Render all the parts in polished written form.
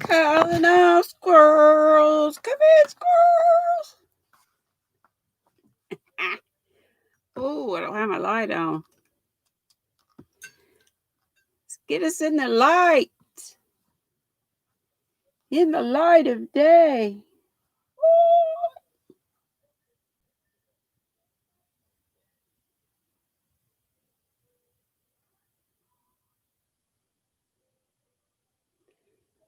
Calling all squirrels. Come in, squirrels. Oh, I don't have my light on. Let's get us in the light. In the light of day.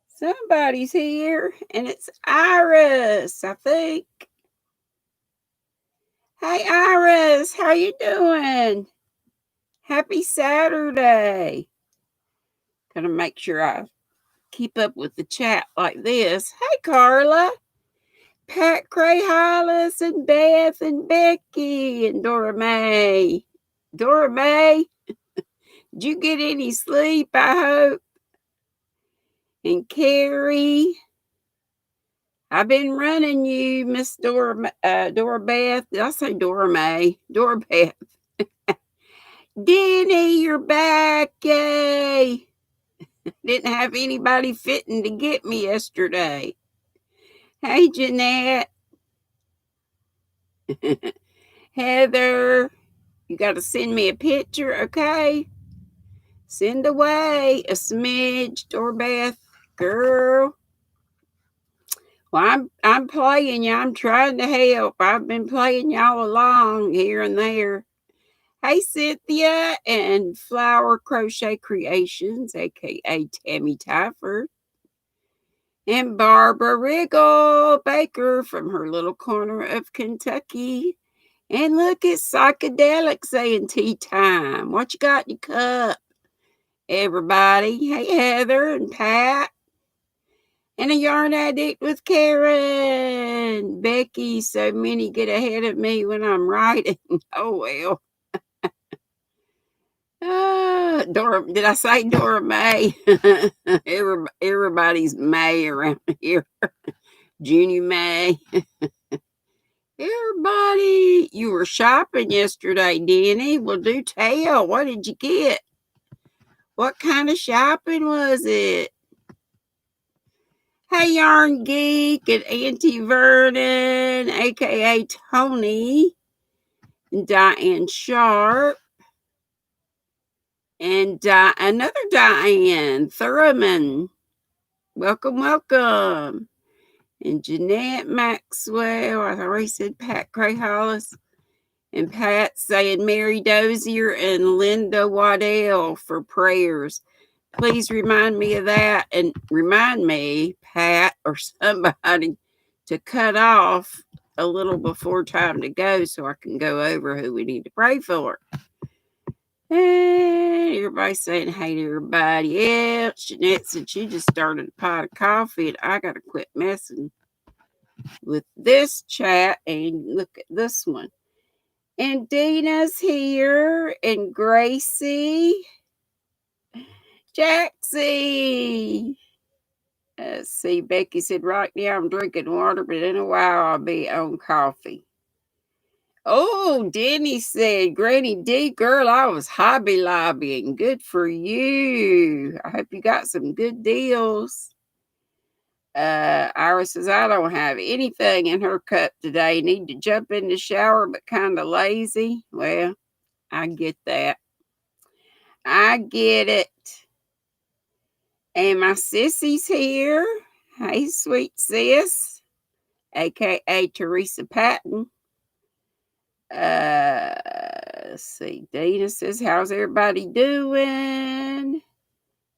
Somebody's here, and it's Iris, I think. Hey, Iris, how you doing? Happy Saturday. Gotta make sure I keep up with the chat like this. Hey, Carla. Pat Cray Hollis and Beth and Becky and Dora Mae. Dora Mae, did you get any sleep, I hope? And Carrie, I've been running you, Miss Dora Beth. Did I say Dora Mae? Dora Beth. Denny, you're back. Yay. Didn't have anybody fitting to get me yesterday. Hey, Jeanette. Heather, you got to send me a picture, okay? Send away a smidge, Doorbeth, girl. Well, I'm playing you. I'm trying to help. I've been playing y'all along here and there. Hey, Cynthia and Flower Crochet Creations, aka Tammy Tyford, and Barbara Riggle Baker from her little corner of Kentucky. And look at Psychedelic saying tea time. What you got in your cup, everybody? Hey, Heather and Pat. And a yarn addict with Karen. Becky, so many get ahead of me when I'm writing. Oh, well. Dora, did I say Dora Mae? Everybody's May around here. Junior May. Everybody, you were shopping yesterday, Denny. Well, do tell. What did you get? What kind of shopping was it? Hey, Yarn Geek and Auntie Vernon, a.k.a. Tony, and Diane Sharp, and another Diane Thurman. Welcome, welcome. And Jeanette Maxwell, I already said Pat Cray Hollis, and Pat saying Mary Dozier and Linda Waddell for prayers. Please remind me of that, and remind me, Pat or somebody, to cut off a little before time to go so I can go over who we need to pray for. And everybody's saying hey to everybody else. Jeanette said she just started a pot of coffee, and I got to quit messing with this chat and look at this one. And Dina's here, and Gracie. Jaxie. Let's see, Becky said, right now I'm drinking water, but in a while I'll be on coffee. Oh, Denny said, GrannyDee, girl, I was Hobby Lobbying. Good for you. I hope you got some good deals. Iris says, I don't have anything in her cup today. Need to jump in the shower, but kind of lazy. Well, I get that. I get it. And my sissy's here. Hey, sweet sis, a.k.a. Teresa Patton. Let's see. Dana says, how's everybody doing?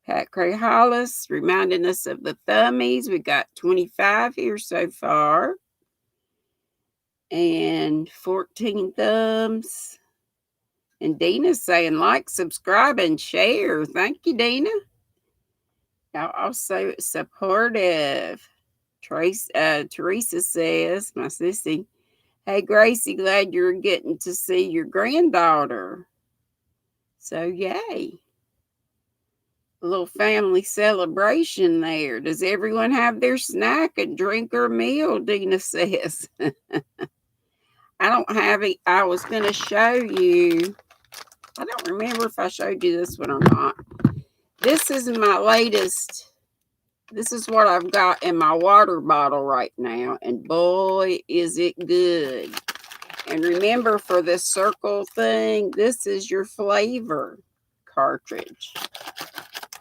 Pat Cray Hollis reminding us of the thummies. We got 25 here so far. And 14 thumbs. And Dina's saying, like, subscribe, and share. Thank you, Dina. Y'all also supportive. Teresa says, my sissy, hey, Gracie, glad you're getting to see your granddaughter. So, yay. A little family celebration there. Does everyone have their snack and drink or meal? Dina says. I don't have it. I was going to show you. I don't remember if I showed you this one or not. This is my latest This is what I've got in my water bottle right now, and boy, is it good. And remember, for this circle thing, this is your flavor cartridge.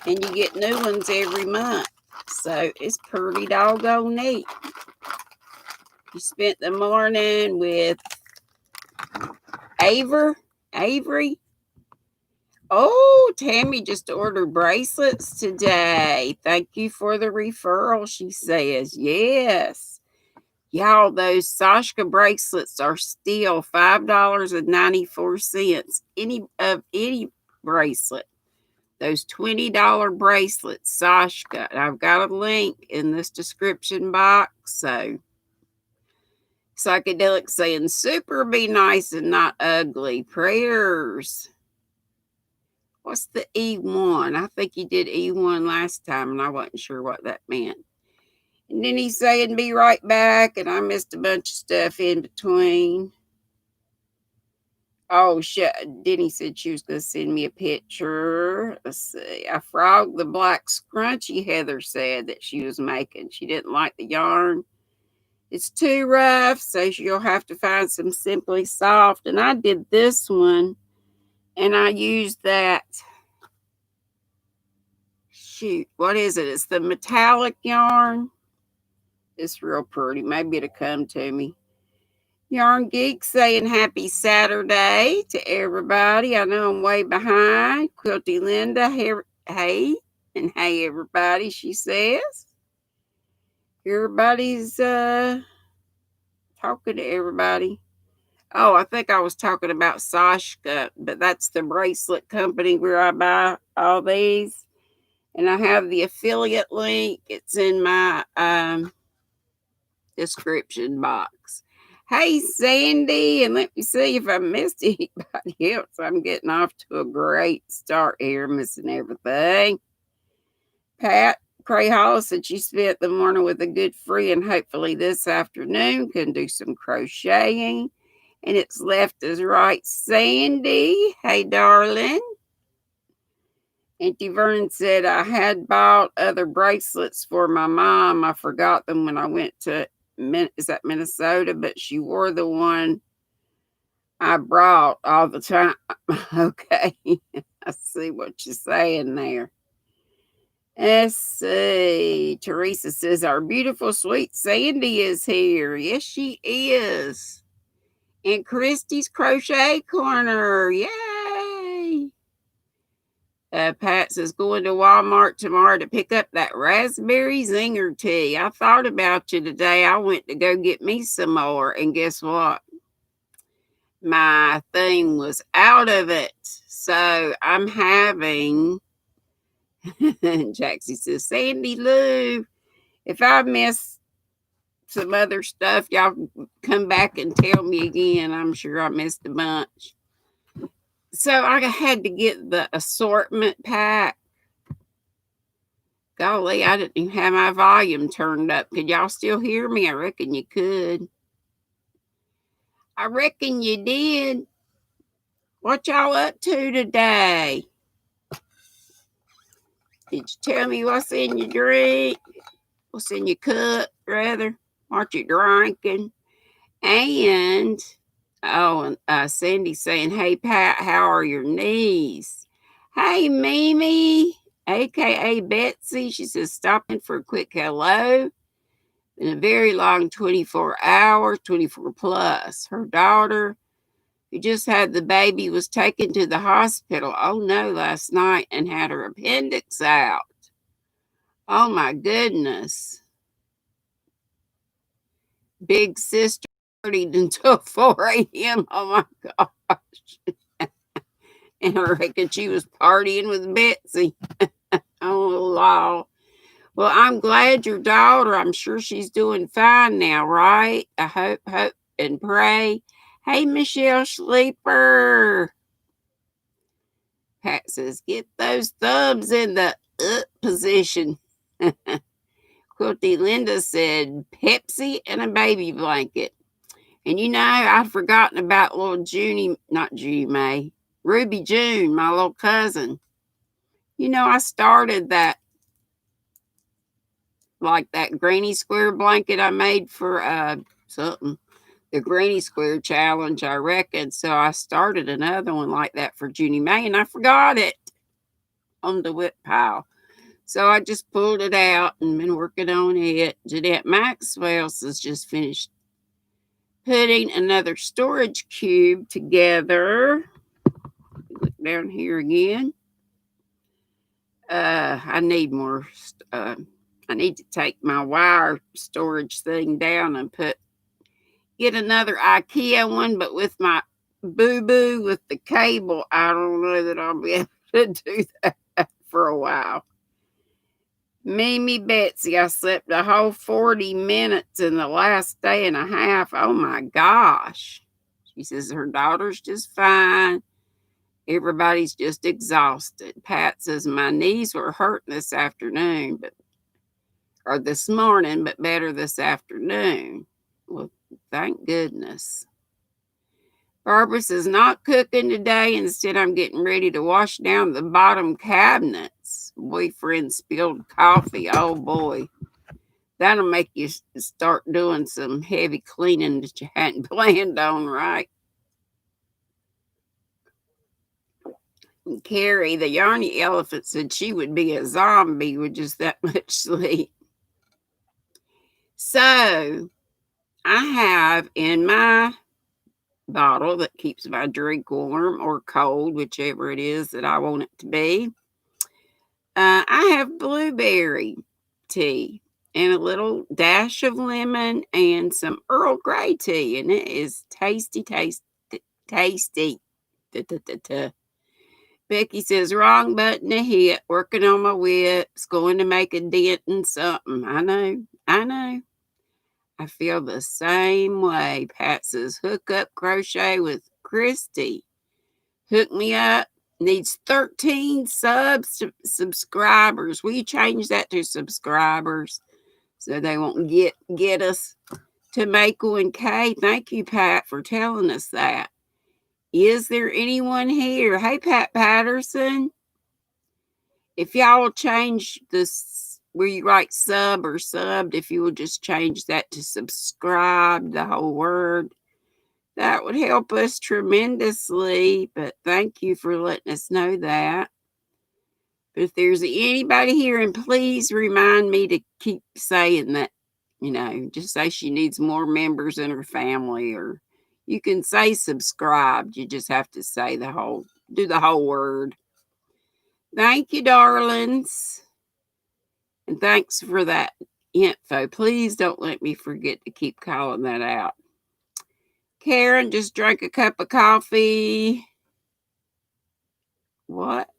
And you get new ones every month. So it's pretty doggone neat. You spent the morning with Avery. Oh, Tammy just ordered bracelets today. Thank you for the referral, she says. Yes. Y'all, those Sashka bracelets are still $5.94. Any bracelet. Those $20 bracelets, Sashka. I've got a link in this description box. So, Psychedelic saying, super be nice and not ugly. Prayers. What's the E1? I think he did E1 last time, and I wasn't sure what that meant. And then he's saying, be right back, and I missed a bunch of stuff in between. Oh, shit. Denny said she was going to send me a picture. Let's see. I frogged the black scrunchie, Heather said that she was making. She didn't like the yarn. It's too rough, so you'll have to find some Simply Soft. And I did this one, and I used that. Shoot, what is it? It's the metallic yarn. It's real pretty. Maybe it'll come to me. Yarn Geek saying happy Saturday to everybody. I know I'm way behind. Quilty Linda, hey. And hey, everybody, she says. Everybody's talking to everybody. Oh, I think I was talking about Sashka, but that's the bracelet company where I buy all these. And I have the affiliate link. It's in my description box. Hey, Sandy, and let me see if I missed anybody else. I'm getting off to a great start here, missing everything. Pat Crayhall said she spent the morning with a good friend. Hopefully this afternoon can do some crocheting. And it's left is right, Sandy. Hey, darling. Auntie Vernon said I had bought other bracelets for my mom. I forgot them when I went to Minnesota, but she wore the one I brought all the time. Okay, I see what you're saying there. Let's see. Teresa says our beautiful sweet Sandy is here. Yes, she is. And Christy's Crochet Corner. Yay! Pat says, going to Walmart tomorrow to pick up that raspberry zinger tea. I thought about you today. I went to go get me some more, and guess what? My thing was out of it. So I'm having, Jaxie says, Sandy Lou, if I miss some other stuff, y'all come back and tell me again. I'm sure I missed a bunch. So I had to get the assortment pack. Golly, I didn't even have my volume turned up. Could y'all still hear me? I reckon you could. I reckon you did. What y'all up to today? Did you tell me what's in your drink? What's in your cup, rather? What you drinking? And, Sandy's saying, hey, Pat, how are your knees? Hey, Mimi, a.k.a. Betsy. She says, stopping for a quick hello. In a very long 24 hours, 24 plus. Her daughter, who just had the baby, was taken to the hospital, last night and had her appendix out. Oh, my goodness. Big sister partied until 4 a.m. Oh, my gosh. And I reckon she was partying with Betsy. Oh, Lord. Well, I'm glad your daughter, I'm sure she's doing fine now, right? I hope, and pray. Hey, Michelle Sleeper. Pat says, get those thumbs in the up position. Quilty Linda said, Pepsi and a baby blanket. And I'd forgotten about little Ruby June, my little cousin. I started that like that granny square blanket I made for something. The Granny Square Challenge, I reckon. So I started another one like that for Junie May, and I forgot it on the whip pile. So I just pulled it out and been working on it. Jeanette Maxwell's has just finished putting another storage cube together. Look down here again. I need more. I need to take my wire storage thing down and get another IKEA one, but with my boo-boo with the cable, I don't know that I'll be able to do that for a while. Mimi Betsy, I slept a whole 40 minutes in the last day and a half. Oh my gosh. She says her daughter's just fine. Everybody's just exhausted. Pat says my knees were hurting this afternoon, or this morning, but better this afternoon. Well, thank goodness. Barbara says, not cooking today. Instead, I'm getting ready to wash down the bottom cabinets. Boyfriend spilled coffee. Oh, boy. That'll make you start doing some heavy cleaning that you hadn't planned on, right? And Carrie, the Yarny elephant, said she would be a zombie with just that much sleep. So, I have in my bottle that keeps my drink warm or cold, whichever it is that I want it to be. I have blueberry tea and a little dash of lemon and some Earl Grey tea, and it is tasty, tasty. Becky says, wrong button to hit, working on my whips, going to make a dent in something. I know. I feel the same way. Pat says, hook up crochet with Christy. Hook me up. Needs 13 subscribers. Will you change that to subscribers so they won't get us to Mako and Kay? Thank you, Pat, for telling us that. Is there anyone here? Hey, Pat Patterson. If y'all will change this where you write sub or subbed, if you will just change that to subscribe, the whole word, that would help us tremendously. But thank you for letting us know that. But if there's anybody here, and please remind me to keep saying that, just say she needs more members in her family, or you can say subscribed. You just have to say do the whole word. Thank you, darlings. And thanks for that info. Please don't let me forget to keep calling that out. Karen just drank a cup of coffee. What?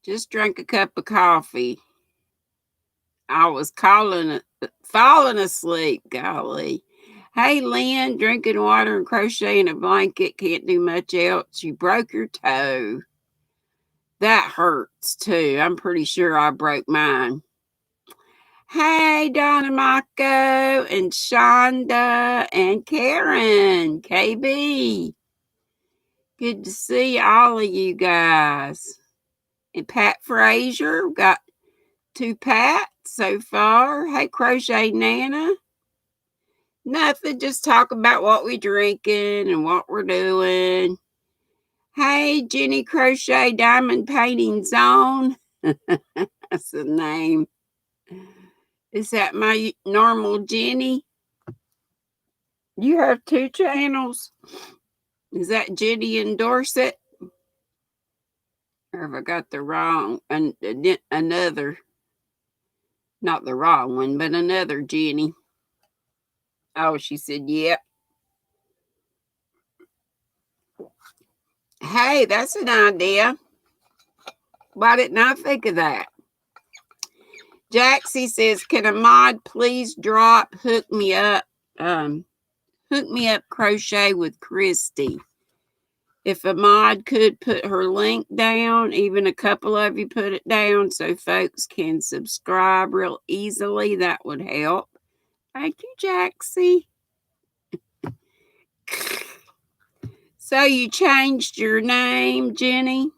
Just drank a cup of coffee. I was falling asleep. Golly. Hey, Lynn, drinking water and crocheting a blanket. Can't do much else. You broke your toe. That hurts, too. I'm pretty sure I broke mine. Hey, Donna Mako and Shonda and Karen, KB. Good to see all of you guys. And Pat Frazier, got 2 Pats so far. Hey, Crochet Nana. Nothing, just talk about what we're drinking and what we're doing. Hey, Jenny Crochet Diamond Painting Zone. That's the name. Is that my normal Jenny? You have 2 channels. Is that Jenny and Dorset? Or have I got the wrong, another, not the wrong one, but another Jenny? Oh, she said, yep. Hey, that's an idea. Why didn't I think of that? Jaxie says, can a mod please drop hook me up crochet with Christy? If a mod could put her link down, even a couple of you put it down so folks can subscribe real easily, that would help. Thank you, Jaxie. So you changed your name, Jenny?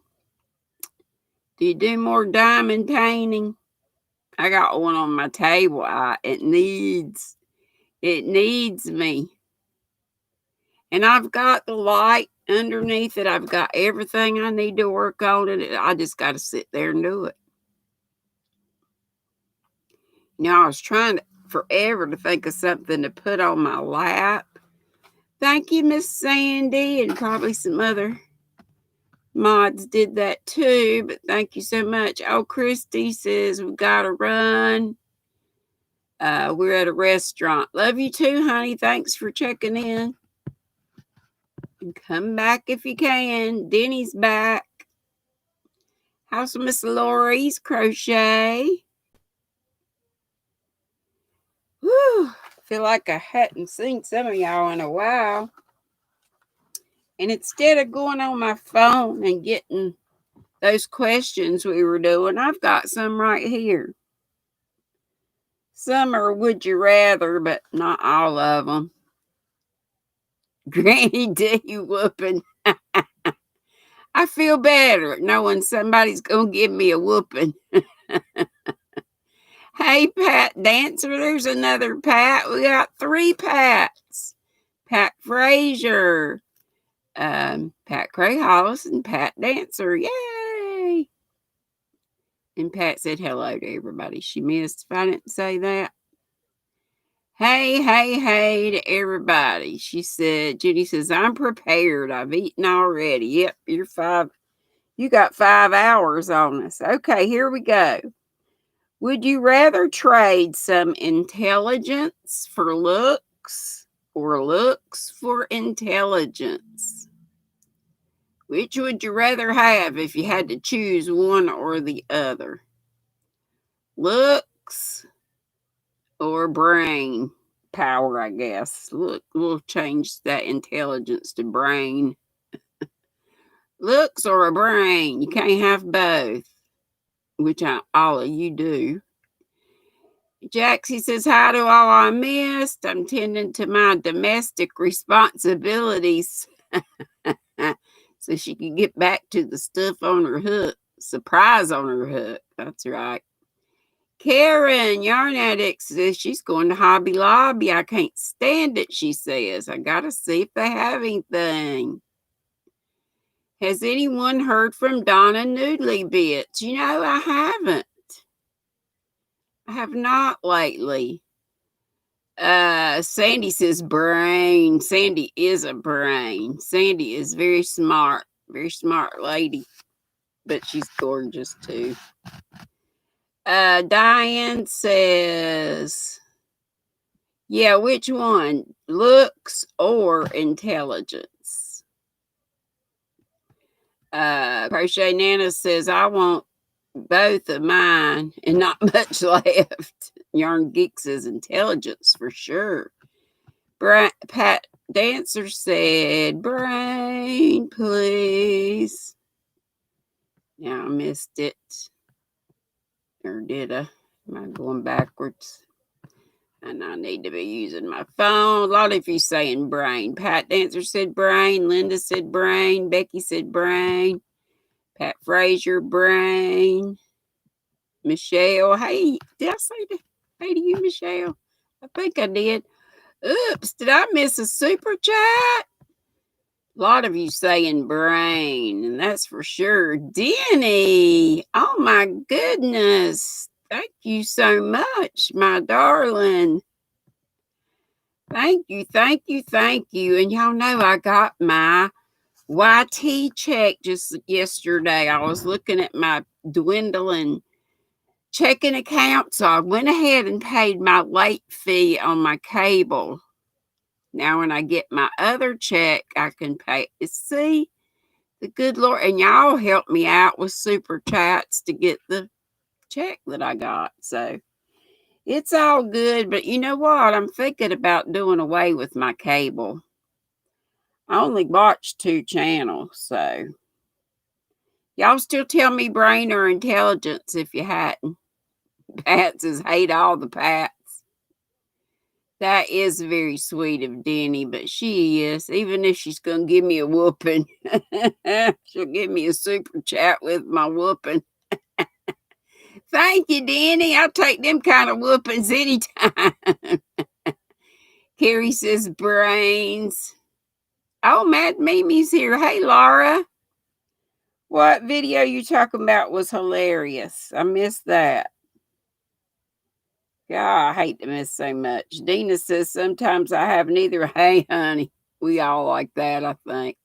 Do you do more diamond painting? I got one on my table. It needs me. And I've got the light underneath it. I've got everything I need to work on it. I just got to sit there and do it. I was trying forever to think of something to put on my lap. Thank you, Miss Sandy, and probably some other mods did that too, but thank you so much. Oh, Christy says we've got to run. We're at a restaurant. Love you too, honey. Thanks for checking in. And come back if you can. Denny's back. How's Miss Lori's crochet? Whew. Feel like I hadn't seen some of y'all in a while. And instead of going on my phone and getting those questions we were doing, I've got some right here. Some are would you rather, but not all of them. GrannyDee whooping. I feel better knowing somebody's going to give me a whooping. Hey, Pat Dancer, there's another Pat. We got 3 Pats. Pat Frazier, Pat Cray Hollis, and Pat Dancer. Yay! And Pat said hello to everybody she missed if I didn't say that. Hey, hey, hey to everybody. She said, Judy says, I'm prepared. I've eaten already. Yep, you got 5 hours on us. Okay, here we go. Would you rather trade some intelligence for looks or looks for intelligence? Which would you rather have if you had to choose one or the other? Looks or brain power, I guess. Look, we'll change that intelligence to brain. Looks or a brain. You can't have both, which all of you do. Jaxie says, hi to all I missed. I'm tending to my domestic responsibilities so she can get back to the stuff on her hook. Surprise on her hook. That's right. Karen, Yarn Addict, says she's going to Hobby Lobby. I can't stand it, she says. I got to see if they have anything. Has anyone heard from Donna Noodly Bits? I haven't. I have not lately. Sandy says brain. Sandy is a brain. Sandy is very smart lady, but she's gorgeous too. Diane says, yeah, which one? Looks or intelligence? Crochet Nana says, I want both of mine and not much left. Yarn Geek says intelligence for sure. Pat Dancer said brain, please. Now I missed it. Or did I? Am I going backwards? And I need to be using my phone. A lot of you saying brain. Pat Dancer said brain. Linda said brain. Becky said brain. Pat Frazier, brain. Michelle, hey, did I say hey to you, Michelle? I think I did. Oops, did I miss a super chat? A lot of you saying brain, and that's for sure. Denny, oh my goodness. Thank you so much, my darling. Thank you, thank you, thank you. And y'all know I got my YT check just yesterday. I was looking at my dwindling checking account, so I went ahead and paid my late fee on my cable. Now when I get my other check, I can pay. See, the good Lord, and y'all helped me out with super chats to get the check that I got. So it's all good, but you know what? I'm thinking about doing away with my cable. I only watch 2 channels, so y'all still tell me brain or intelligence if you hadn't. Pat says, hate all the Pats. That is very sweet of Denny, but she is. Even if she's going to give me a whooping, she'll give me a super chat with my whooping. Thank you, Danny. I'll take them kind of whoopings anytime. Carrie says brains. Oh, Mad Mimi's here. Hey, Laura. What video you talking about was hilarious? I missed that. God, I hate to miss so much. Dina says sometimes I have neither. Hey, honey. We all like that, I think.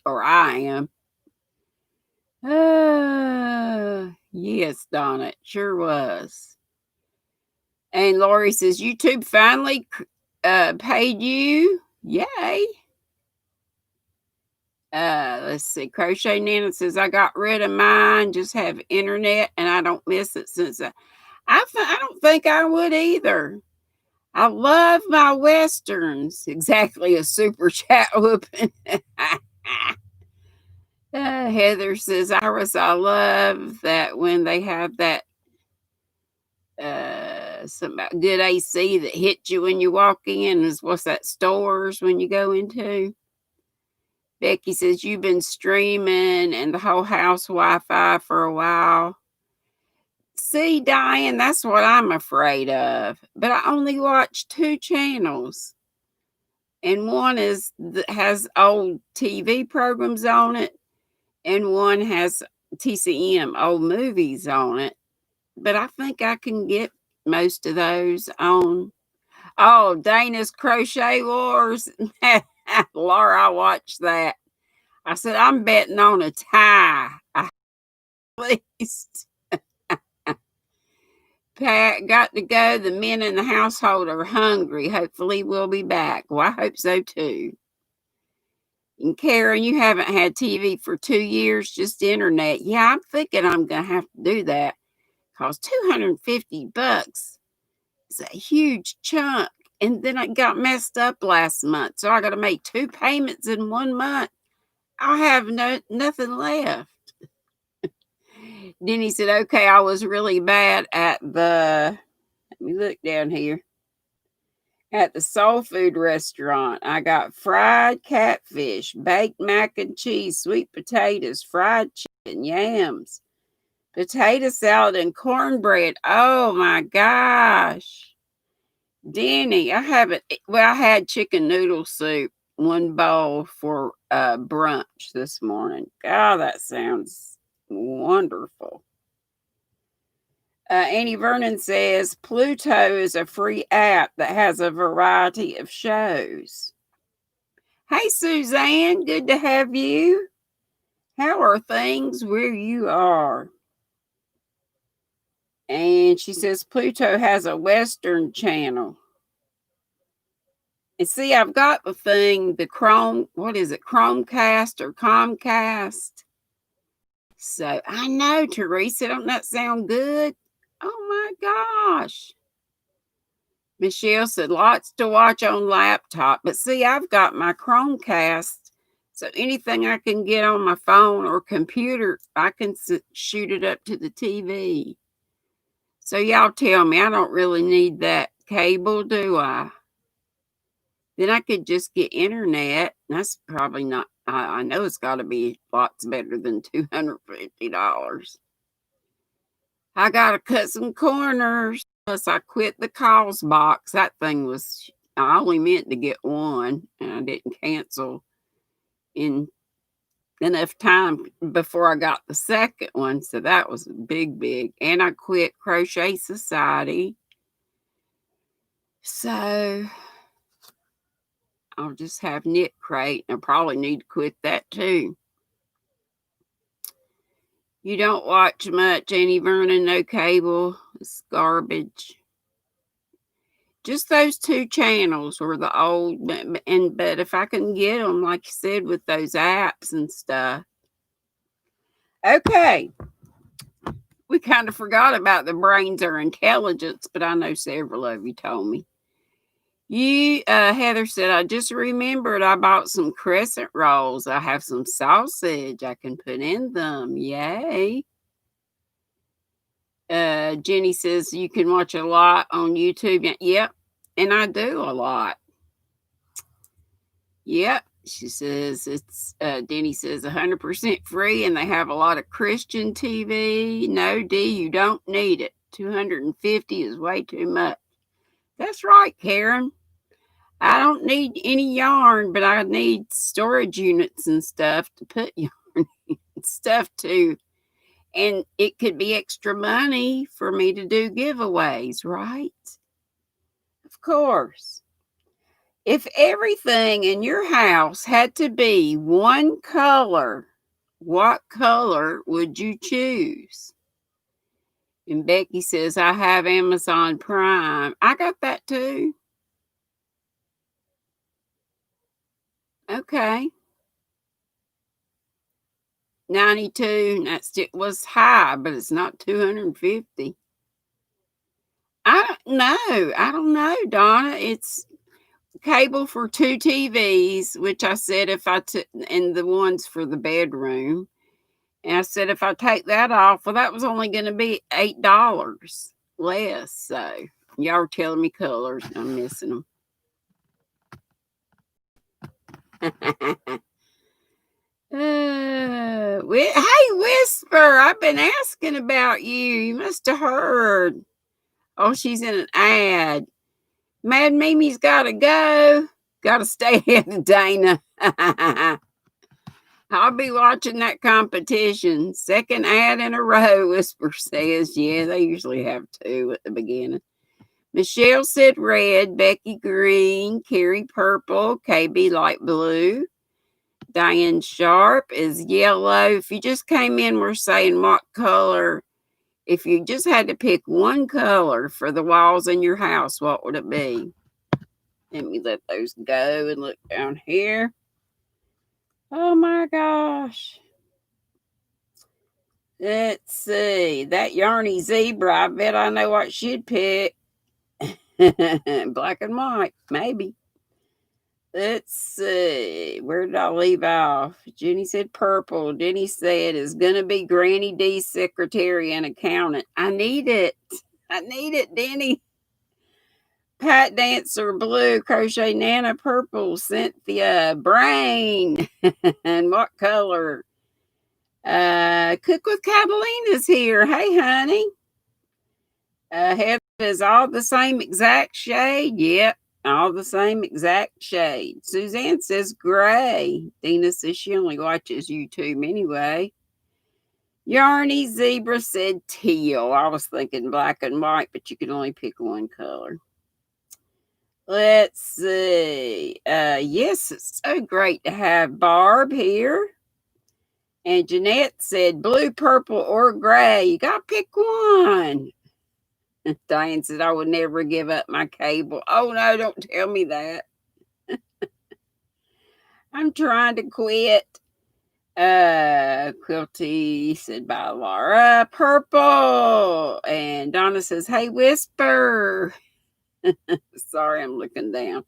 Or I am. Yes, Donna, it sure was. And Lori says, YouTube finally paid you. Yay. Let's see. Crochet Nana says, I got rid of mine, just have internet, and I don't miss it since I don't think I would either. I love my Westerns. Exactly, a super chat whooping. Heather says, Iris, I love that when they have that something about good AC that hits you when you walk in. Is what's that, stores when you go into? Becky says, you've been streaming and the whole house Wi-Fi for a while. See, Diane, that's what I'm afraid of. But I only watch 2 channels. And one has old TV programs on it. And one has TCM, old movies on it. But I think I can get most of those on. Oh, Dana's Crochet Wars. Laura, I watched that. I said, I'm betting on a tie. At least. Pat, got to go. The men in the household are hungry. Hopefully, we'll be back. Well, I hope so too. And Karen, you haven't had TV for 2 years, just internet. Yeah, I'm thinking I'm going to have to do that. Cost $250 is a huge chunk. And then I got messed up last month. So I got to make 2 payments in 1 month. I have nothing left. Denny said, okay, I was really bad at let me look down here. At the soul food restaurant, I got fried catfish, baked mac and cheese, sweet potatoes, fried chicken, yams, potato salad, and cornbread. Oh my gosh. Denny, I had chicken noodle soup, 1 bowl for brunch this morning. God, that sounds wonderful. Annie Vernon says Pluto is a free app that has a variety of shows. Hey, Suzanne, good to have you. How are things where you are? And she says Pluto has a Western channel. And see, I've got the thing, the Chromecast or Comcast. So I know, Teresa, don't that sound good? Oh my gosh. Michelle said lots to watch on laptop. But see, I've got my Chromecast. So anything I can get on my phone or computer, I can shoot it up to the TV. So y'all tell me, I don't really need that cable, do I? Then I could just get internet. That's probably not, I know it's got to be lots better than $250. I got to cut some corners. Plus, I quit the calls box. That thing was, I only meant to get 1, and I didn't cancel in enough time before I got the second one. So that was big. And I quit Crochet Society. So I'll just have Knit Crate. I probably need to quit that too. You don't watch much, Annie Vernon, no cable. It's garbage. Just those 2 channels were the old, but if I can get them, like you said, with those apps and stuff. Okay. We kind of forgot about the brains are intelligence, but I know several of you told me. Heather said, I just remembered I bought some crescent rolls. I have some sausage I can put in them. Yay. Jenny says you can watch a lot on YouTube. Yep. And I do a lot. Yep. She says it's, Denny says 100% free and they have a lot of Christian TV. No, Dee, you don't need it. 250 is way too much. That's right, Karen. I don't need any yarn, but I need storage units and stuff to put yarn and stuff to. And it could be extra money for me to do giveaways, right? Of course. If everything in your house had to be one color, what color would you choose? And Becky says, I have Amazon Prime. I got that too. Okay. 92. It was high, but it's not 250. I don't know. I don't know, Donna. It's cable for 2 TVs, which I said if I took, and the ones for the bedroom. And I said if I take that off, well, that was only going to be $8 less. So y'all are telling me colors. I'm missing them. Hey, Whisper, I've been asking about you. You must have heard. Oh, she's in an ad. Mad Mimi's got to go. Got to stay ahead of Dana. I'll be watching that competition. Second ad in a row, Whisper says. Yeah, they usually have 2 at the beginning. Michelle said red, Becky green, Carrie purple, KB light blue. Diane Sharp is yellow. If you just came in, we're saying what color. If you just had to pick one color for the walls in your house, what would it be? Let me let those go and look down here. Oh my gosh. Let's see. That Yarny Zebra, I bet I know what she'd pick. Black and white, maybe. Let's see. Where did I leave off? Jenny said purple. Jenny said is going to be GrannyDee secretary and accountant. I need it. I need it, Denny. Pat Dancer blue, Crochet Nana purple, Cynthia brain. And what color? Cook with Catalina's here. Hey, honey. Heather is all the same exact shade. Yep, all the same exact shade. Suzanne says gray. Dina says she only watches YouTube anyway. Yarny Zebra said teal. I was thinking black and white, but you can only pick one color. Let's see. Yes, it's so great to have Barb here. And Jeanette said blue, purple, or gray. You got to pick one. Diane said, I would never give up my cable. Oh, no, don't tell me that. I'm trying to quit. Quilty said, bye, Laura. Purple. And Donna says, hey, Whisper. Sorry, I'm looking down.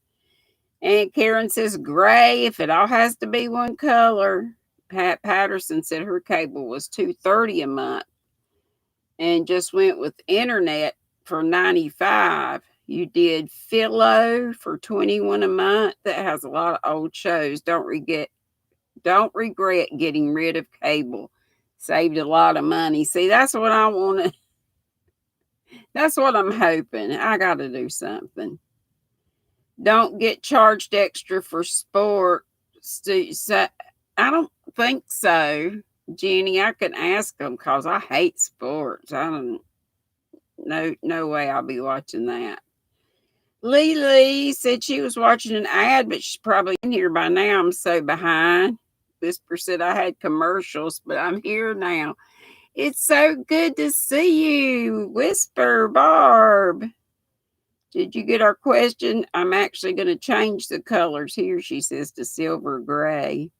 And Karen says, gray, if it all has to be one color. Pat Patterson said her cable was $230 a month and just went with internet for $95. You did Philo for $21 a month. That has a lot of old shows. Don't regret getting rid of cable. Saved a lot of money. See, that's what I want to. That's what I'm hoping. I got to do something. Don't get charged extra for sports. I don't think so, Jenny. I can ask them because I hate sports. I don't. No way I'll be watching that. Lee said she was watching an ad, but she's probably in here by now. I'm so behind. Whisper said I had commercials, but I'm here now. It's so good to see you, Whisper Barb. Did you get our question? I'm actually going to change the colors here, she says, to silver gray.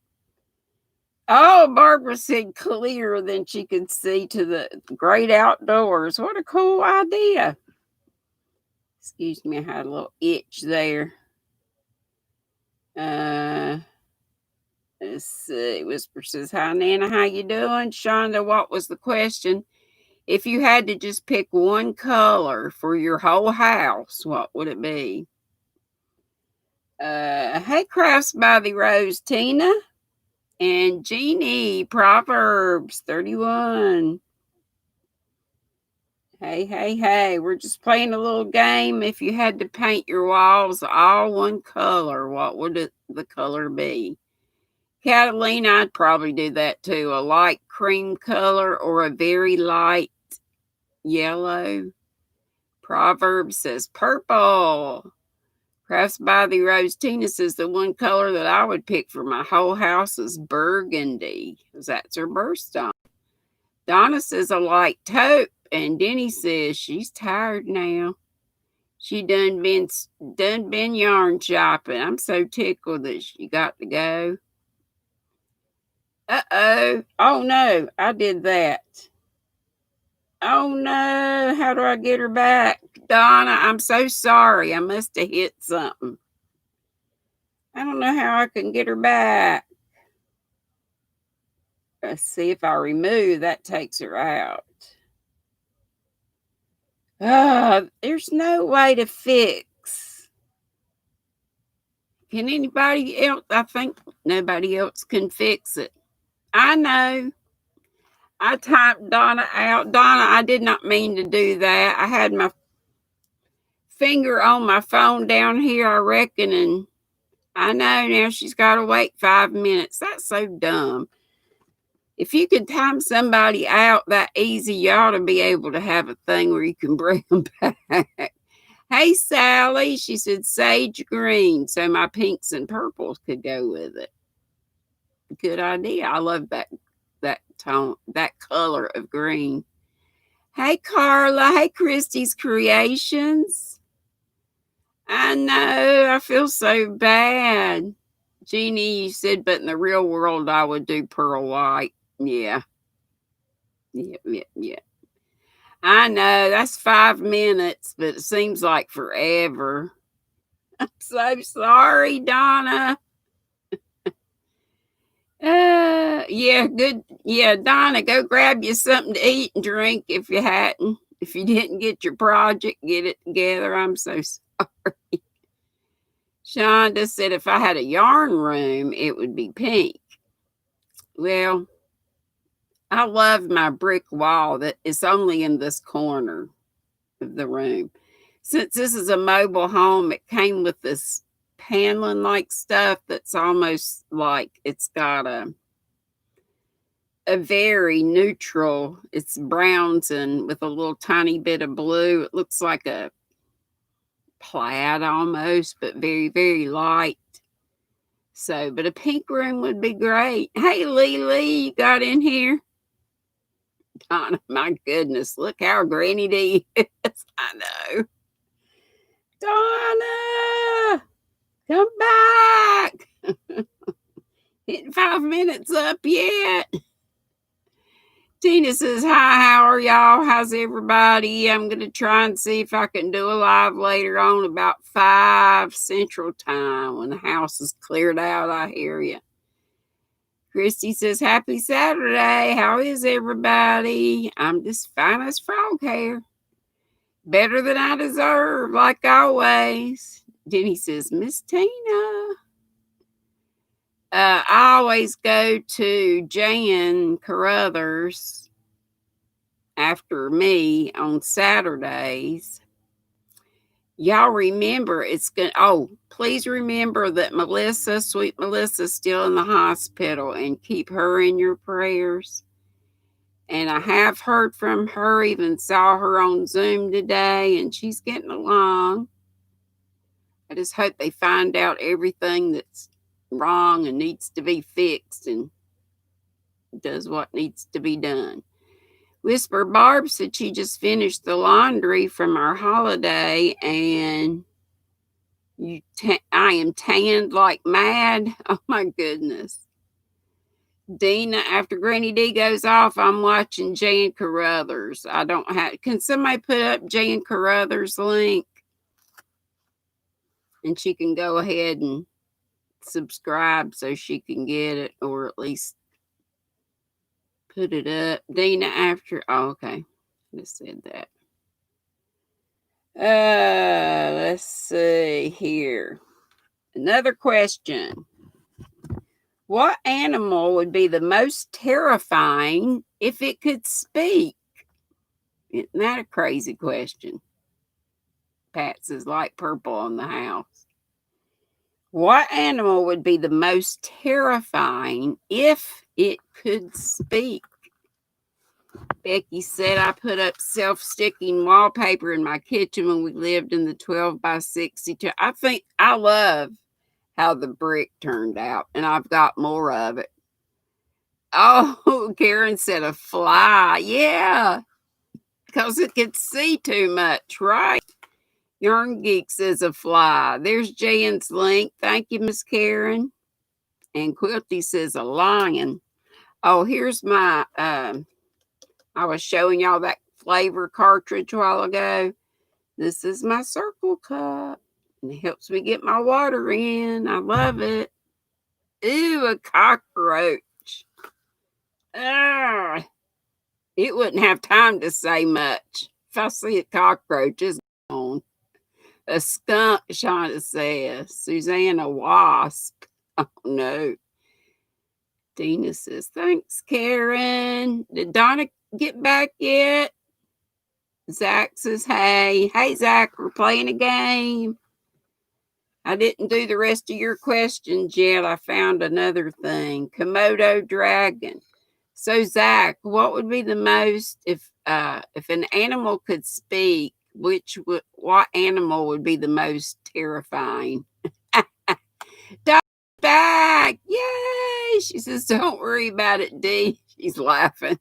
Oh, Barbara said clear, then she could see to the great outdoors. What a cool idea. Excuse me, I had a little itch there. Let's see. Whisper says, hi, Nana, how you doing? Shonda, what was the question? If you had to just pick one color for your whole house, what would it be? Hey, Crafts by the Rose, Tina. And Jeannie, Proverbs 31. Hey, we're just playing a little game. If you had to paint your walls all one color, what would the color be? Catalina, I'd probably do that too. A light cream color or a very light yellow. Proverbs says purple. Crafts by the Rose, Tina says the one color that I would pick for my whole house is burgundy, because that's her birthstone. Donna says a light taupe, and Denny says she's tired now. She done been yarn shopping. I'm so tickled that she got to go. Uh-oh. Oh, no, I did that. Oh, no, how do I get her back? Donna, I'm so sorry. I must have hit something. I don't know how I can get her back. Let's see if I remove, that takes her out. There's no way to fix. Can anybody else? I think nobody else can fix it. I know. I typed Donna out. Donna, I did not mean to do that. I had my finger on my phone down here, I reckon, and I know now she's got to wait 5 minutes. That's so dumb. If you could time somebody out that easy, you ought to be able to have a thing where you can bring them back. Hey, Sally, she said sage green, so my pinks and purples could go with it. Good idea. I love that tone, that color of green. Hey, Carla. Hey, Christy's Creations. I know. I feel so bad. Jeannie, you said, but in the real world, I would do pearl white. Yeah. I know. That's 5 minutes, but it seems like forever. I'm so sorry, Donna. Yeah, good. Yeah, Donna, go grab you something to eat and drink if you hadn't. If you didn't get your project, get it together. I'm so sorry. Shonda said if I had a yarn room, it would be pink. Well, I love my brick wall that is only in this corner of the room. Since this is a mobile home, it came with this paneling like stuff that's almost like it's got a very neutral, it's browns and with a little tiny bit of blue. It looks like a plaid almost, but very, very light. So, but a pink room would be great. Hey, Lee, you got in here? Donna, my goodness, look how GrannyDee is. I know. Donna, come back. Hitting 5 minutes up yet. Tina says, hi, how are y'all? How's everybody? I'm going to try and see if I can do a live later on about 5 Central Time when the house is cleared out. I hear you. Christy says, happy Saturday. How is everybody? I'm just fine as frog hair. Better than I deserve, like always. Jenny says, Miss Tina. I always go to Jan Carruthers after me on Saturdays. Y'all remember please remember that sweet Melissa, is still in the hospital and keep her in your prayers. And I have heard from her, even saw her on Zoom today, and she's getting along. I just hope they find out everything that's wrong and needs to be fixed and does what needs to be done. Whisper Barb said she just finished the laundry from our holiday and I am tanned like mad. Oh my goodness. Dina, after GrannyDee goes off, I'm watching Jan Carruthers. Can somebody put up Jan Carruthers' link? And she can go ahead and subscribe so she can get it, or at least put it up. Dina, okay. I just said that. Let's see here. Another question. What animal would be the most terrifying if it could speak? Isn't that a crazy question? Pat's is light purple on the house. What animal would be the most terrifying if it could speak? Becky said I put up self-sticking wallpaper in my kitchen when we lived in the 12 by 62. I love how the brick turned out, and I've got more of it. Oh, Karen said a fly. Yeah, because it could see too much, right? Yarn Geek says a fly. There's Jan's link. Thank you, Miss Karen. And Quilty says a lion. Oh, here's my, I was showing y'all that flavor cartridge a while ago. This is my circle cup. And it helps me get my water in. I love it. Ooh, a cockroach. Ah, it wouldn't have time to say much. If I see a cockroach, it's gone. A skunk, Shauna says. Susanna, wasp. Oh, no. Dina says, thanks, Karen. Did Donna get back yet? Zach says, hey. Hey, Zach, we're playing a game. I didn't do the rest of your questions yet. I found another thing. Komodo dragon. So, Zach, what would be the most, if an animal could speak, what animal would be the most terrifying? Back! Yay! She says, don't worry about it, Dee. She's laughing.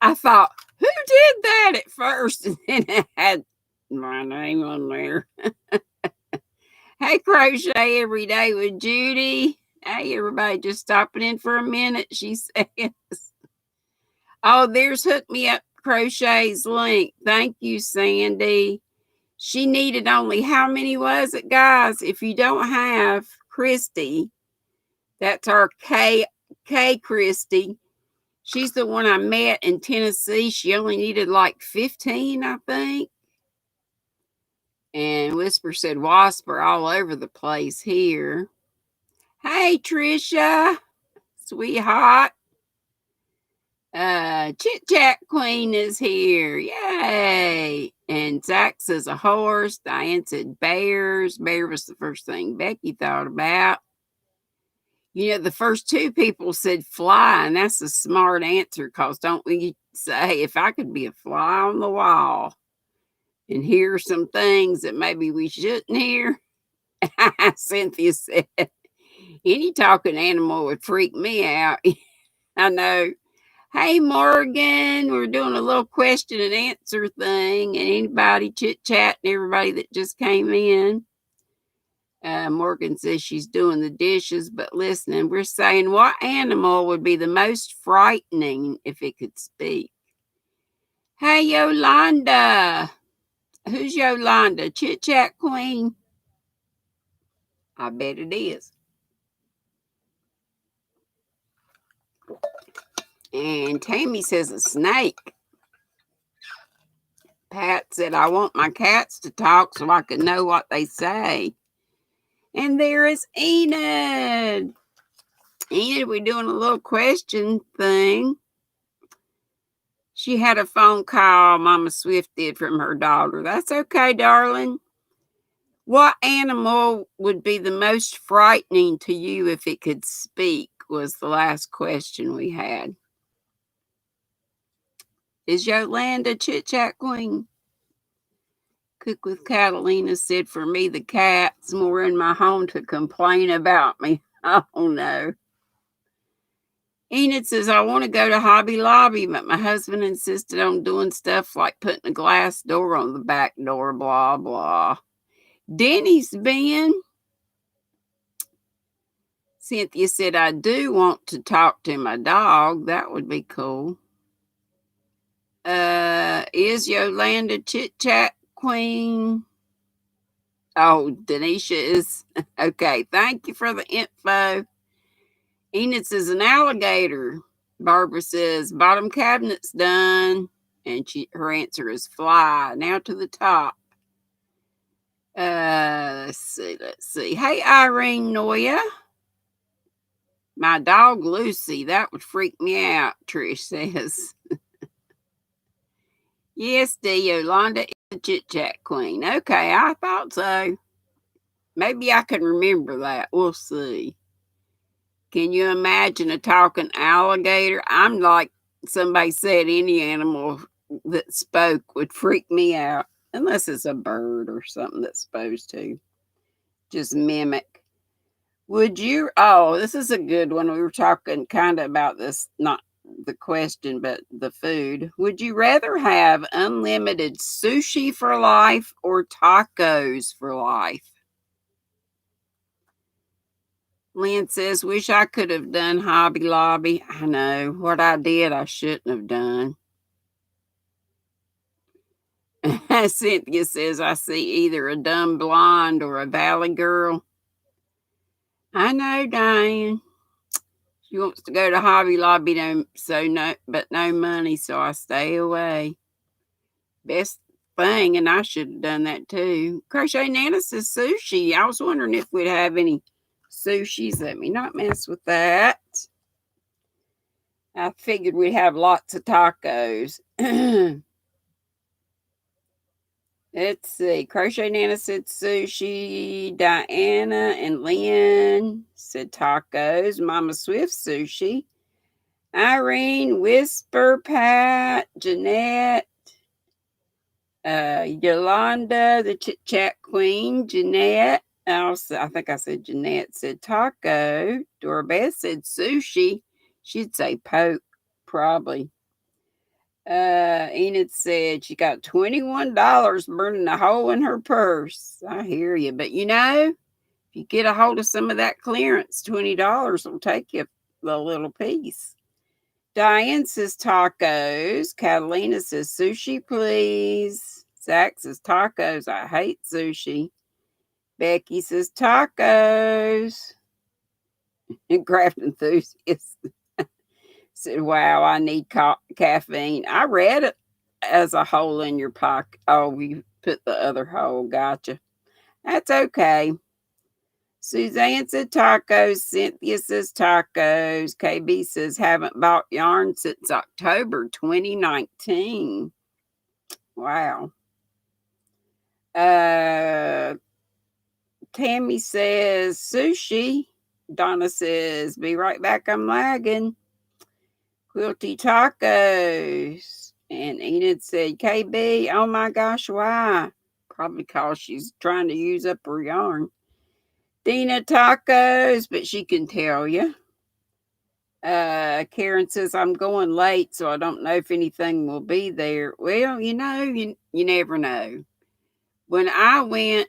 I thought, who did that at first? And then it had my name on there. Hey, Crochet Every Day with Judy. Hey, everybody, just stopping in for a minute, she says. Oh, there's Hook Me Up Crochet's link. Thank you, Sandy. She needed only, how many was it, guys? If you don't have Christy, that's our K Christy. She's the one I met in Tennessee. She only needed like 15, I think. And Whisper said wasp are all over the place here. Hey, Trisha, sweetheart. Chit Chat Queen is here. Yay. And Zach says a horse. Diane said bears. Bear was the first thing Becky thought about. You know, the first two people said fly, and that's a smart answer because don't we say, if I could be a fly on the wall and hear some things that maybe we shouldn't hear? Cynthia said, any talking animal would freak me out. I know. Hey, Morgan, we're doing a little question and answer thing, and anybody chit-chatting, everybody that just came in. Morgan says she's doing the dishes, but listening. We're saying, what animal would be the most frightening if it could speak? Hey, Yolanda. Who's Yolanda? Chit Chat Queen? I bet it is. And Tammy says a snake. Pat said, I want my cats to talk so I can know what they say. And there is Enid. Enid, we're doing a little question thing. She had a phone call Mama Swift did from her daughter. That's okay, darling. What animal would be the most frightening to you if it could speak? Was the last question we had. Is Yolanda Chit Chat Queen? Cook with Catalina said, for me, the cat's more in my home to complain about me. Oh, no. Enid says, I want to go to Hobby Lobby, but my husband insisted on doing stuff like putting a glass door on the back door, blah, blah. Denny's been. Cynthia said, I do want to talk to my dog. That would be cool. Is Yolanda Chit Chat Queen? Oh, Denisha is. Okay, thank you for the info. Enid says an alligator. Barbara says bottom cabinet's done. And her answer is fly. Now to the top. Let's see. Hey, Irene Noya. My dog Lucy, that would freak me out, Trish says. Yes, Dee, Yolanda is the chit chat queen. Okay, I thought so. Maybe I can remember that. We'll see. Can you imagine a talking alligator? I'm like somebody said any animal that spoke would freak me out, unless it's a bird or something that's supposed to just mimic. Would you? Oh, this is a good one. We were talking kind of about this, not the question, but the food. Would you rather have unlimited sushi for life or tacos for life? Lynn says, wish I could have done Hobby Lobby. I know. What I did, I shouldn't have done. Cynthia says, I see either a dumb blonde or a valley girl. I know, Diane. She wants to go to Hobby Lobby, but no money, so I stay away. Best thing, and I should have done that too. Crochet Nana says sushi. I was wondering if we'd have any sushis. Let me not mess with that. I figured we'd have lots of tacos. Let's see. Crochet Nana said sushi. Diana and Lynn said tacos. Mama Swift sushi. Irene, Whisper, Pat, Jeanette, Yolanda, the chit chat queen, Jeanette. Also, I think I said Jeanette said taco. Dora Beth said sushi. She'd say poke, probably. Enid said she got $21 burning a hole in her purse. I hear you. But if you get a hold of some of that clearance, $20 will take you a little piece. Diane says tacos. Catalina says sushi, please. Zach says tacos. I hate sushi. Becky says tacos. And craft enthusiast said, wow, I need caffeine. I read it as a hole in your pocket. Oh, you put the other hole. Gotcha. That's okay. Suzanne said tacos. Cynthia says tacos. KB says haven't bought yarn since October 2019. Wow. Tammy says sushi. Donna says, be right back. I'm lagging. Quilty tacos. And Enid said, KB, oh my gosh, why? Probably because she's trying to use up her yarn. Dina tacos, but she can tell you. Karen says, I'm going late, so I don't know if anything will be there. Well, you never know. When I went,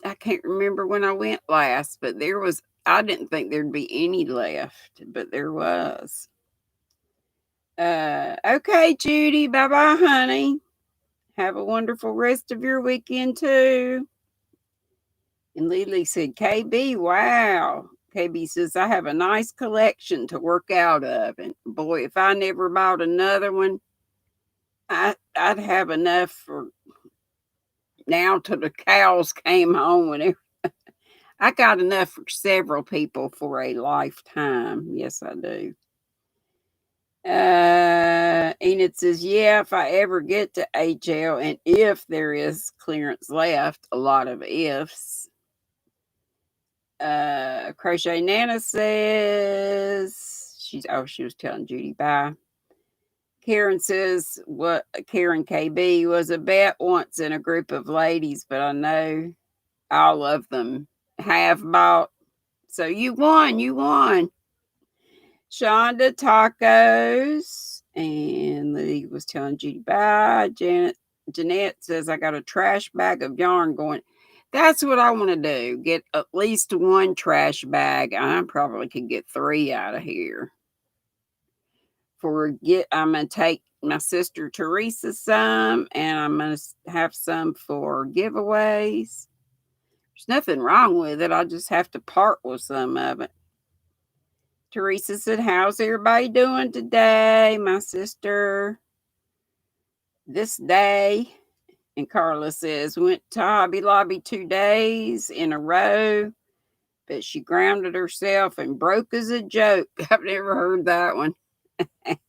I can't remember when I went last, but I didn't think there'd be any left, but there was. Okay, Judy. Bye bye, honey. Have a wonderful rest of your weekend, too. And Lily said, KB, wow. KB says, I have a nice collection to work out of. And boy, if I never bought another one, I'd have enough for now till the cows came home. And I got enough for several people for a lifetime. Yes, I do. Enid says, yeah, if I ever get to HL and if there is clearance left, a lot of ifs. Crochet Nana says she was telling Judy bye. Karen says Karen KB was a bet once in a group of ladies, but I know all of them have bought. So you won. Shonda tacos. And Lee was telling Judy bye. Jeanette says I got a trash bag of yarn going. That's what I want to do. Get at least one trash bag. I probably could get 3 out of here. I'm gonna take my sister Teresa some, and I'm gonna have some for giveaways. There's nothing wrong with it. I'll just have to part with some of it. Teresa said, how's everybody doing today? My sister, this day. And Carla says, went to Hobby Lobby 2 days in a row, but she grounded herself and broke as a joke. I've never heard that one.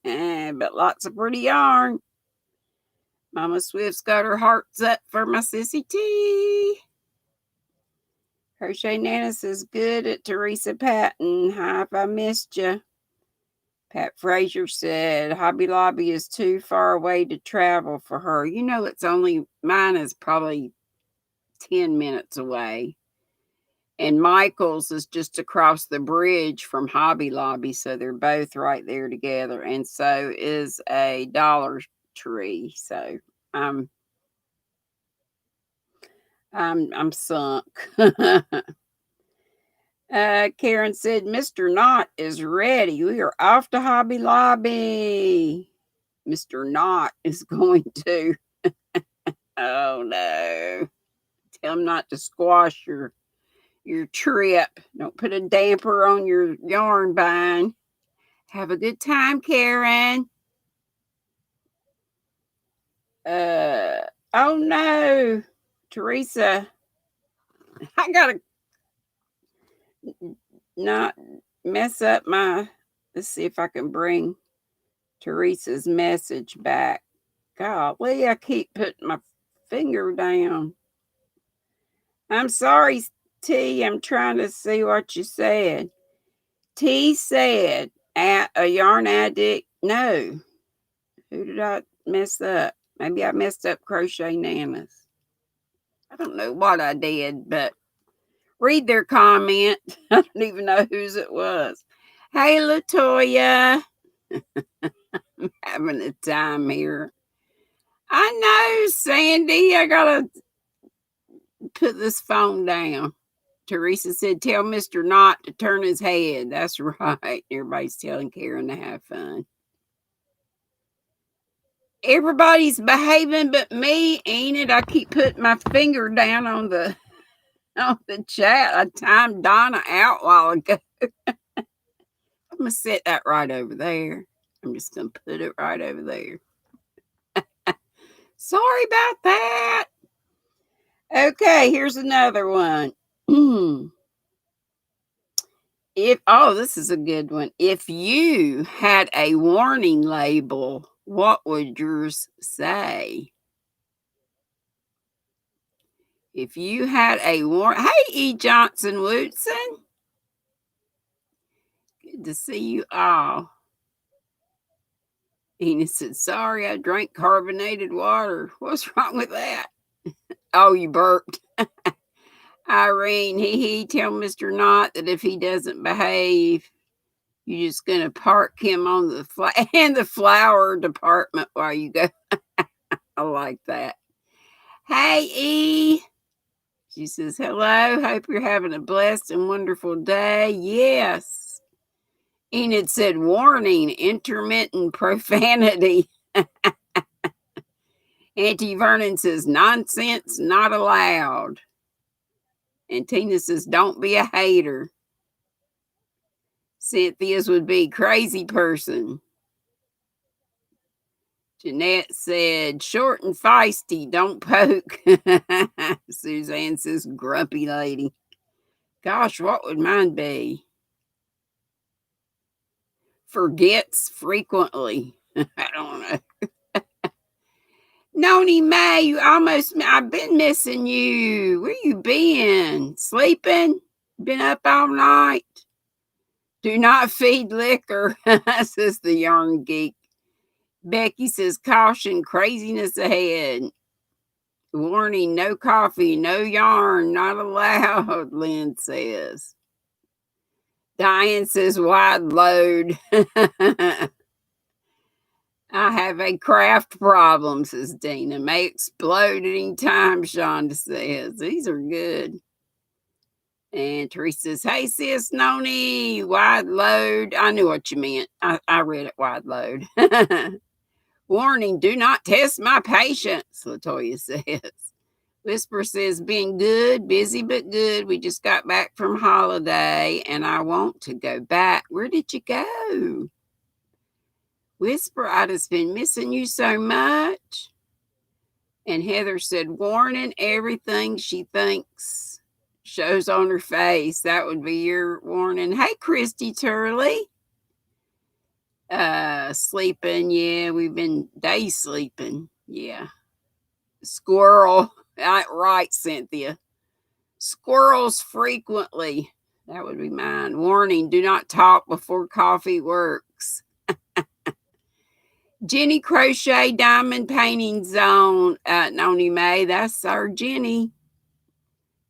But lots of pretty yarn. Mama Swift's got her hearts up for my sissy T. Crochet Nana says, good at Teresa Patton. Hi, if I missed you. Pat Frazier said, Hobby Lobby is too far away to travel for her. You know, it's only, mine is probably 10 minutes away. And Michael's is just across the bridge from Hobby Lobby. So they're both right there together. And so is a Dollar Tree. So I'm sunk. Karen said, Mr. Knott is ready. We are off to Hobby Lobby. Mr. Knott is going to. Oh no. Tell him not to squash your trip. Don't put a damper on your yarn buying. Have a good time, Karen. Oh no, Teresa. I gotta not mess up my. Let's see if I can bring Teresa's message back. Golly, I keep putting my finger down. I'm sorry, T. I'm trying to see what you said. T said, at a yarn addict. No. Who did I mess up? Maybe I messed up Crochet Nanas. I don't know what I did, but read their comment. I don't even know whose it was. Hey, Latoya. I'm having a time here. I know, Sandy. I gotta put this phone down. Teresa said, tell Mr. Knott to turn his head. That's right. Everybody's telling Karen to have fun. Everybody's behaving but me, ain't it? I keep putting my finger down on the chat. I timed Donna out a while ago. I'm gonna set that right over there. I'm just gonna put it right over there. Sorry about that. Okay, here's another one. This is a good one. If you had a warning label, what would yours say? If you had a hey, E. Johnson Woodson. Good to see you all. Enid said, sorry, I drank carbonated water. What's wrong with that? Oh, you burped. Irene, tell Mr. Knott that if he doesn't behave, you're just going to park him on the flower department while you go. I like that. Hey, E. She says, hello. Hope you're having a blessed and wonderful day. Yes. Enid said, warning, intermittent profanity. Auntie Vernon says, nonsense not allowed. And Tina says, don't be a hater. Cynthia's would be crazy person. Jeanette said, short and feisty, don't poke. Suzanne says, grumpy lady. Gosh, what would mine be? Forgets frequently. I don't know. Noni May, I've been missing you. Where you been? Sleeping? Been up all night? Do not feed liquor, says the yarn geek. Becky says, caution, craziness ahead. Warning, no coffee, no yarn, not allowed, Lynn says. Diane says, wide load. I have a craft problem, says Dina. May explode at any time, Shonda says. These are good. And Teresa says, hey, sis, Noni, wide load. I knew what you meant. I read it, wide load. Warning, do not test my patience, Latoya says. Whisper says, been good, busy but good. We just got back from holiday and I want to go back. Where did you go? Whisper, I just been missing you so much. And Heather said, warning, everything she thinks shows on her face. That would be your warning. Hey, Christy Turley. Sleeping. Yeah, we've been day sleeping. Yeah. Squirrel. Right, Cynthia. Squirrels frequently. That would be mine. Warning, do not talk before coffee works. Jenny Crochet Diamond Painting Zone, Noni May. That's our Jenny.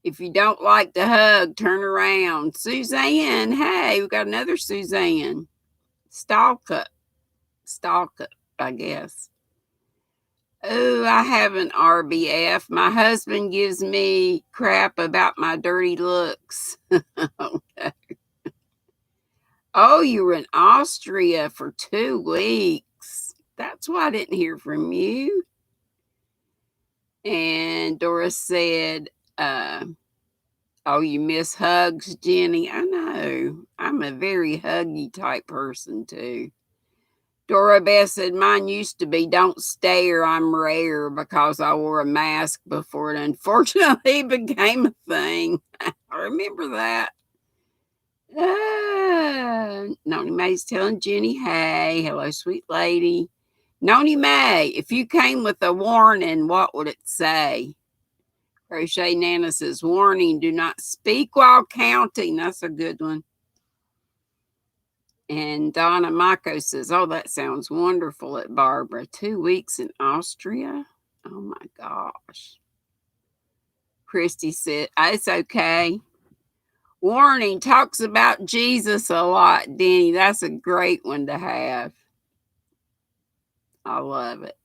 If you don't like to hug, turn around. Suzanne, hey, we got another Suzanne. Stalker, I guess. Oh, I have an RBF. My husband gives me crap about my dirty looks. Oh, you were in Austria for 2 weeks. That's why I didn't hear from you. And Doris said, oh, you miss hugs, Jenny? I know. I'm a very huggy type person, too. Dora Beth said, mine used to be don't stare, I'm rare, because I wore a mask before it unfortunately became a thing. I remember that. Noni Mae's telling Jenny, hey, hello, sweet lady. Noni Mae, if you came with a warning, what would it say? Crochet Nana says, warning, do not speak while counting. That's a good one. And Donna Mako says, oh, that sounds wonderful at Barbara. 2 weeks in Austria? Oh, my gosh. Christy said, it's okay. Warning, talks about Jesus a lot, Denny. That's a great one to have. I love it.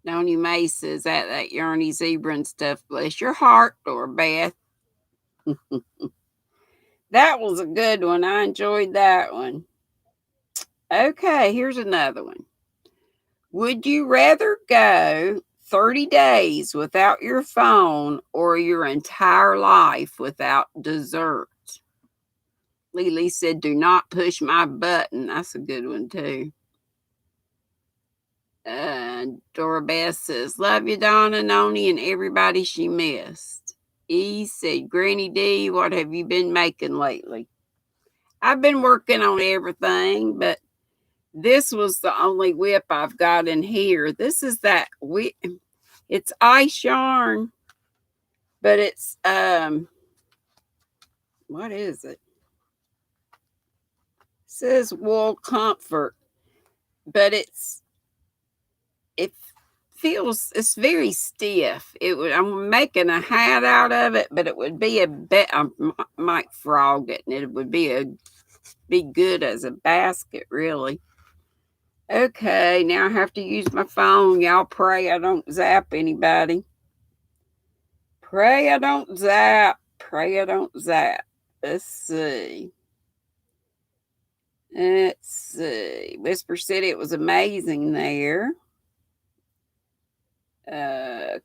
Noni Mae says that Yarny Zebra and stuff. Bless your heart, Dora Beth. That was a good one. I enjoyed that one. Okay, here's another one. Would you rather go 30 days without your phone or your entire life without dessert? Lily said, do not push my button. That's a good one, too. Dora Beth says, love you, Donna, Noni, and everybody she missed. E said, GrannyDee, what have you been making lately? I've been working on everything, but this was the only whip I've got in here. This is that whip. It's ice yarn, but it's, what is it? It says wool comfort, but it feels, it's very stiff. I'm making a hat out of it, but it would be I might frog it, and it would be good as a basket, really. Okay, now I have to use my phone. Y'all pray I don't zap anybody. Pray I don't zap. Pray I don't zap. Let's see. Whisper said it was amazing there.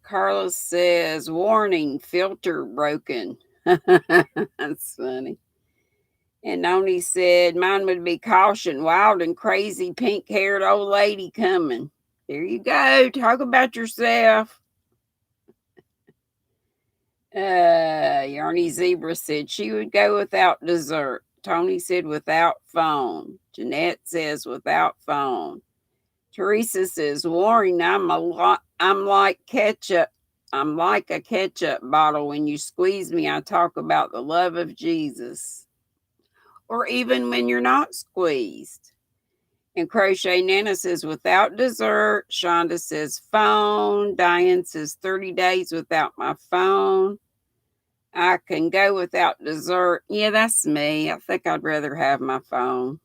Carlos says, warning, filter broken. That's funny. And Noni said, mine would be caution, wild and crazy pink-haired old lady coming. There you go. Talk about yourself. Yarny Zebra said she would go without dessert. Tony said without phone. Jeanette says without phone. Teresa says, warning, I'm like ketchup. I'm like a ketchup bottle. When you squeeze me, I talk about the love of Jesus. Or even when you're not squeezed. And Crochet Nana says, without dessert. Shonda says, phone. Diane says, 30 days without my phone. I can go without dessert. Yeah, that's me. I think I'd rather have my phone.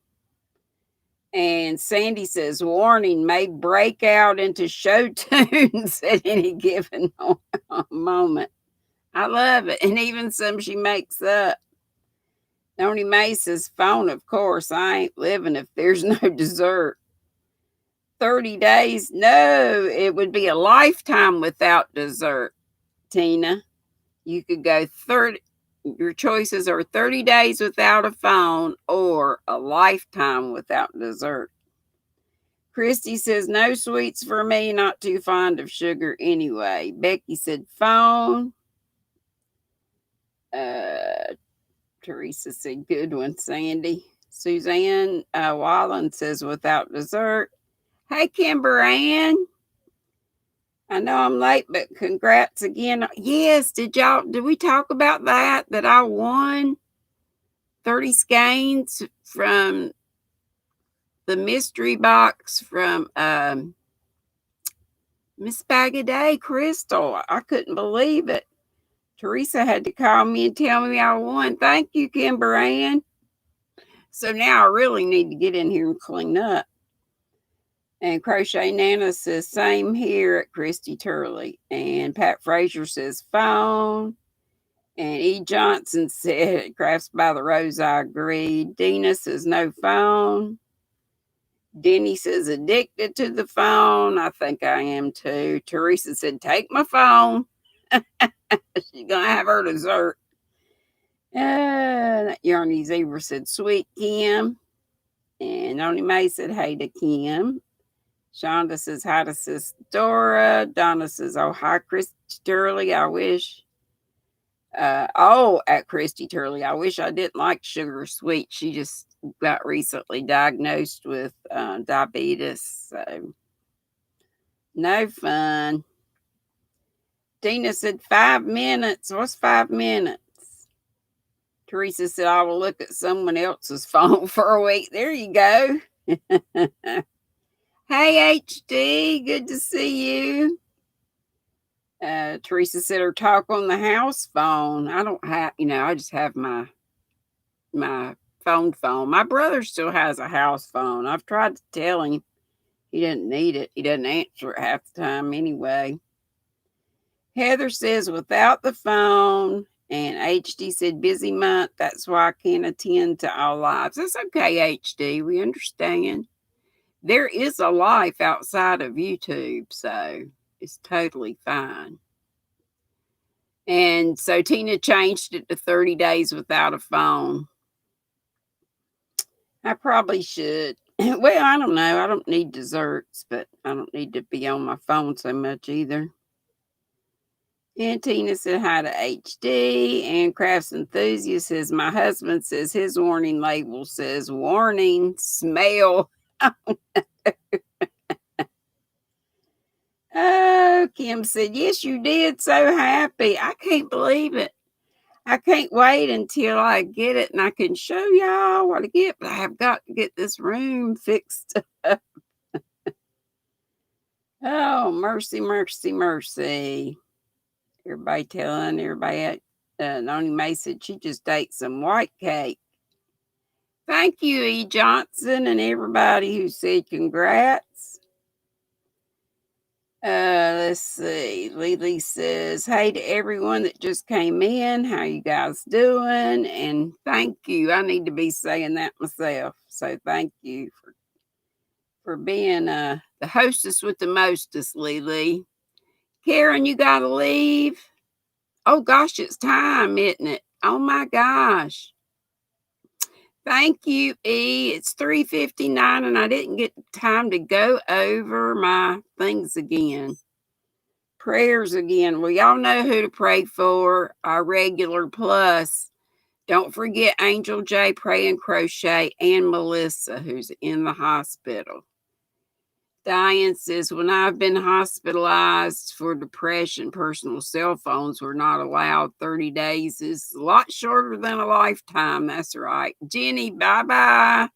And Sandy says, warning, may break out into show tunes at any given moment. I love it. And even some she makes up. Noni Mae says, phone, of course. I ain't living if there's no dessert. 30 days? No, it would be a lifetime without dessert, Tina. You could go 30. Your choices are 30 days without a phone or a lifetime without dessert. Christy says, no sweets for me, not too fond of sugar anyway. Becky said, phone. Teresa said, good one, Sandy. Suzanne Wallen says, without dessert. Hey, Kimber Ann. I know I'm late, but congrats again. Yes, did we talk about that? That I won 30 skeins from the mystery box from Miss Bag a Day Crystal. I couldn't believe it. Teresa had to call me and tell me I won. Thank you, Kimber Ann. So now I really need to get in here and clean up. And Crochet Nana says, same here at Christy Turley. And Pat Frazier says, phone. And E. Johnson said, Crafts by the Rose, I agree. Dina says, no phone. Denny says, addicted to the phone. I think I am too. Teresa said, take my phone. She's going to have her dessert. Yarny Zebra said, sweet Kim. And Oni Mae said, hey to Kim. Shonda says, hi to Sis Dora. Donna says, oh, hi, Christy Turley. I wish. At Christy Turley. I wish I didn't like sugar sweet. She just got recently diagnosed with diabetes. So, no fun. Tina said, 5 minutes. What's 5 minutes? Teresa said, I will look at someone else's phone for a week. There you go. Hey, HD. Good to see you. Teresa said her talk on the house phone. I don't have, I just have my phone. My brother still has a house phone. I've tried to tell him he doesn't need it. He doesn't answer it half the time anyway. Heather says without the phone, and HD said busy month. That's why I can't attend to all lives. That's okay, HD. We understand. There is a life outside of YouTube, so it's totally fine. And so Tina changed it to 30 days without a phone. I probably should. Well, I don't know. I don't need desserts, but I don't need to be on my phone so much either. And Tina said hi to HD. And Crafts Enthusiast says, my husband says his warning label says, warning, smell. Oh, Kim said, yes, you did. So happy. I can't believe it. I can't wait until I get it and I can show y'all what I get, but I have got to get this room fixed up. Oh, mercy, mercy, mercy. Everybody telling everybody Noni May said she just ate some white cake. Thank you, E. Johnson, and everybody who said congrats. Let's see. Lily says, hey to everyone that just came in. How you guys doing? And thank you. I need to be saying that myself. So thank you for being the hostess with the mostest, Lily. Karen, you gotta leave. Oh gosh, it's time, isn't it? Oh my gosh. Thank you, E. It's 3:59 and I didn't get time to go over my things again. Prayers again. Well, y'all know who to pray for. Our regular plus. Don't forget Angel J, Pray and Crochet, and Melissa, who's in the hospital. Diane says, when I've been hospitalized for depression, personal cell phones were not allowed. 30 days is a lot shorter than a lifetime. That's right. Jenny, bye-bye.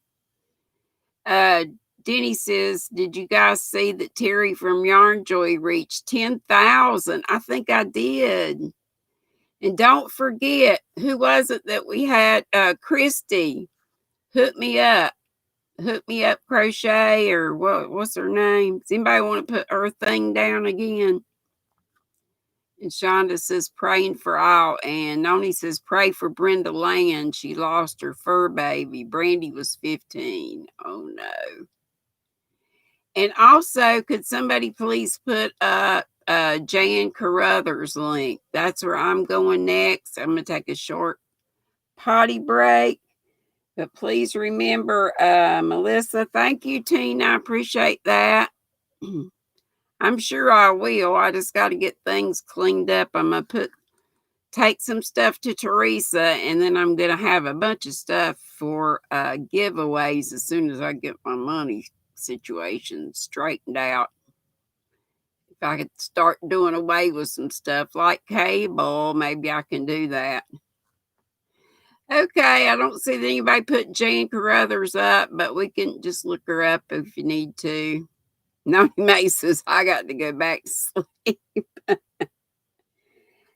Denny says, did you guys see that Terry from Yarn Joy reached 10,000? I think I did. And don't forget, who was it that we had? Christy. Hook me up. Hook me up crochet, or what's her name? Does anybody want to put her thing down again? And Shonda says praying for all, and Noni says pray for Brenda Land. She lost her fur baby. Brandy was 15. Oh no. And also, could somebody please put up Jan Carruthers link? That's where I'm going next. I'm gonna take a short potty break. But please remember, Melissa, thank you, Tina. I appreciate that. I'm sure I will. I just got to get things cleaned up. I'm going to take some stuff to Teresa, and then I'm going to have a bunch of stuff for giveaways as soon as I get my money situation straightened out. If I could start doing away with some stuff like cable, maybe I can do that. Okay, I don't see that anybody put Jan Carruthers up, but we can just look her up if you need to. No, May says I got to go back to sleep.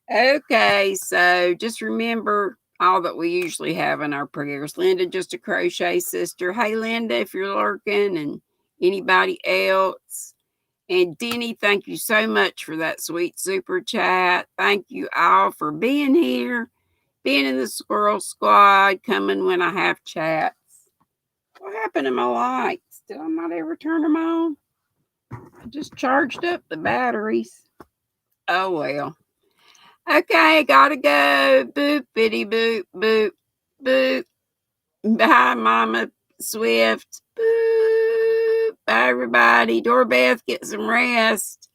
Okay, so just remember all that we usually have in our prayers. Linda, just a crochet sister. Hey, Linda, if you're lurking, and anybody else. And Denny, thank you so much for that sweet super chat. Thank you all for being here, being in the Squirrel Squad, coming when I have chats. What happened to my lights? Did I not ever turn them on? I just charged up the batteries. Oh, well. Okay, gotta go. Boop, bitty, boop, boop, boop. Bye, Mama Swift. Boop. Bye, everybody. Doorbeth, get some rest.